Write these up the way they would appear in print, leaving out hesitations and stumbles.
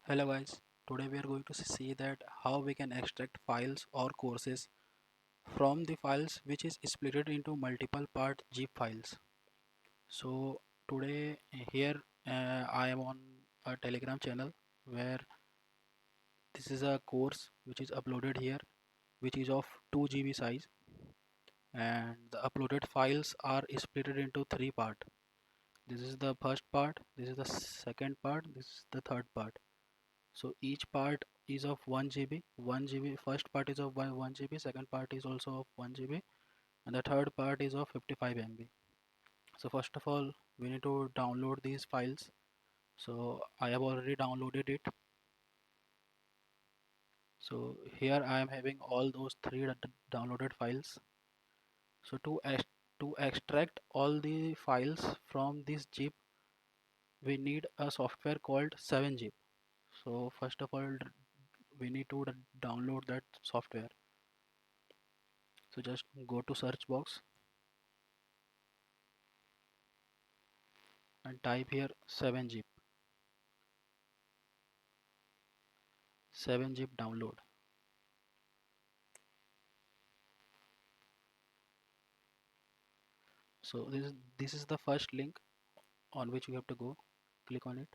Hello guys, today we are going to see that how we can extract files or courses from the files which is splitted into multiple part zip files. So today here I am on a Telegram channel where this is a course which is uploaded here which is of 2 GB size, and the uploaded files are splitted into three part. This is the first part, this is the second part, this is the third part. So each part is of 1 GB. 1 GB first part is of 1 GB, second part is also of 1 GB, and the third part is of 55 MB. So first of all, we need to download these files. So I have already downloaded it. So here I am having all those three downloaded files. So to extract all the files from this zip, we need a software called 7zip. So first of all, we need to download that software. So just go to search box and type here 7zip. 7zip download. So this is the first link on which you have to go. Click on it,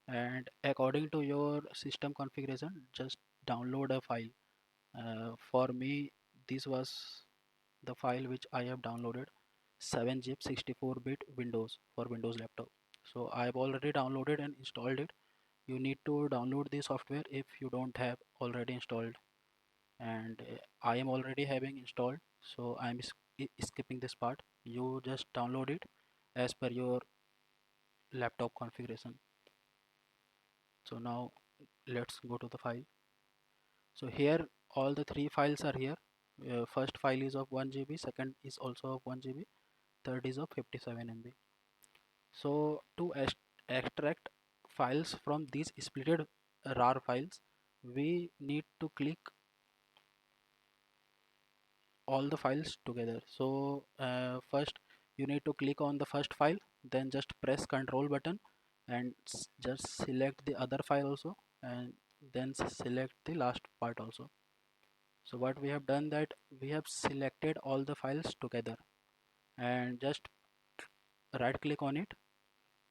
and according to your system configuration, just download a file. For me, this was the file which I have downloaded, 7zip 64-bit Windows for Windows laptop. So I have already downloaded and installed it. You need to download the software if you don't have already installed, and I am already having installed, so I'm skipping this part. You just download it as per your laptop configuration. So now let's go to the file. So here all the three files are here. First file is of 1 GB, second is also of 1 GB, third is of 57 MB. So to extract files from these splitted RAR files, we need to click all the files together. So first you need to click on the first file, then just press Ctrl button and just select the other file also, and then select the last part also. So what we have done, that we have selected all the files together, and just right click on it,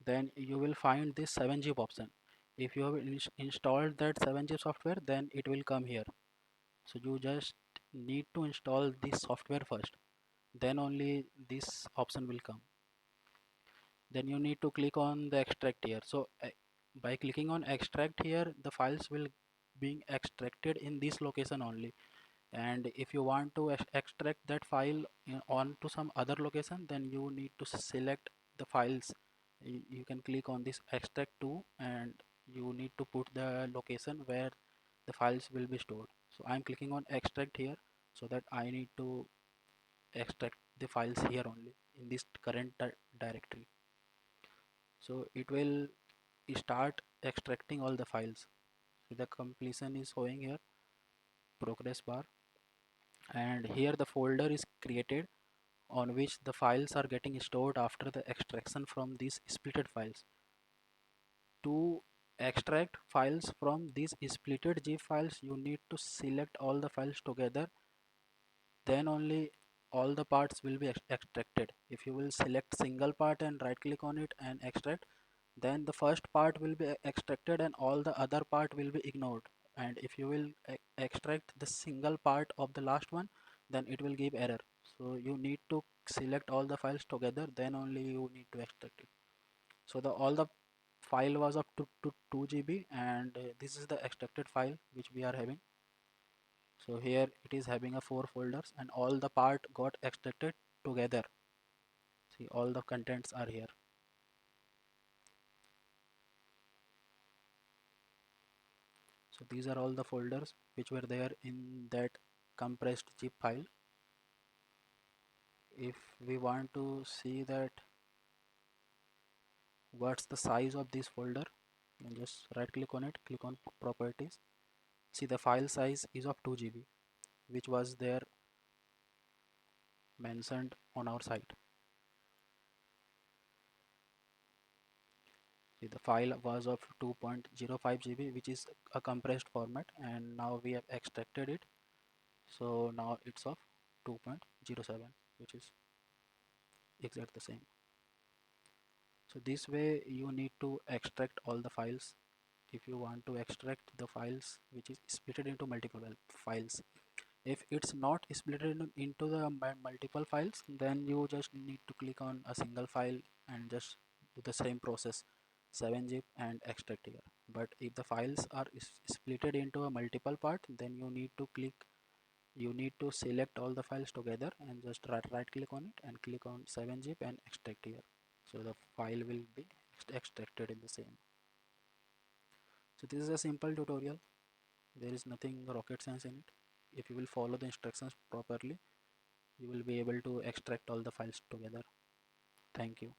then you will find this 7zip option. If you have installed that 7zip software, then it will come here. So you just need to install this software first, then only this option will come. Then you need to click on the extract here. So by clicking on extract here, the files will being extracted in this location only, and if you want to extract that file on to some other location, then you need to select the files. You can click on this extract to, and you need to put the location where the files will be stored. So I'm clicking on extract here, so that I need to extract the files here only in this current directory. So it will start extracting all the files. So the completion is showing here, progress bar, and here the folder is created on which the files are getting stored after the extraction from these splitted files. To extract files from these splitted zip files, you need to select all the files together, then only all the parts will be extracted. If you will select single part and right click on it and extract, then the first part will be extracted and all the other part will be ignored. And if you will extract the single part of the last one, then it will give error. So you need to select all the files together, then only you need to extract it. So the all the file was up to 2 GB, and this is the extracted file which we are having. So here it is having a 4 folders, and all the part got extracted together. See, all the contents are here. So these are all the folders which were there in that compressed zip file. If we want to see that what's the size of this folder, then just right click on it, click on properties. See, the file size is of 2 GB, which was there mentioned on our site. The file was of 2.05 GB, which is a compressed format, and now we have extracted it. So now it's of 2.07, which is exact the same. So this way you need to extract all the files. If you want to extract the files which is split into multiple files, if it's not split into the multiple files, then you just need to click on a single file and just do the same process, 7-zip and extract here. But if the files are splitted into a multiple part, then you need to select all the files together and just right click on it and click on 7-zip and extract here. So the file will be extracted in the same. So this is a simple tutorial. There is nothing rocket science in it. If you will follow the instructions properly, you will be able to extract all the files together. Thank you.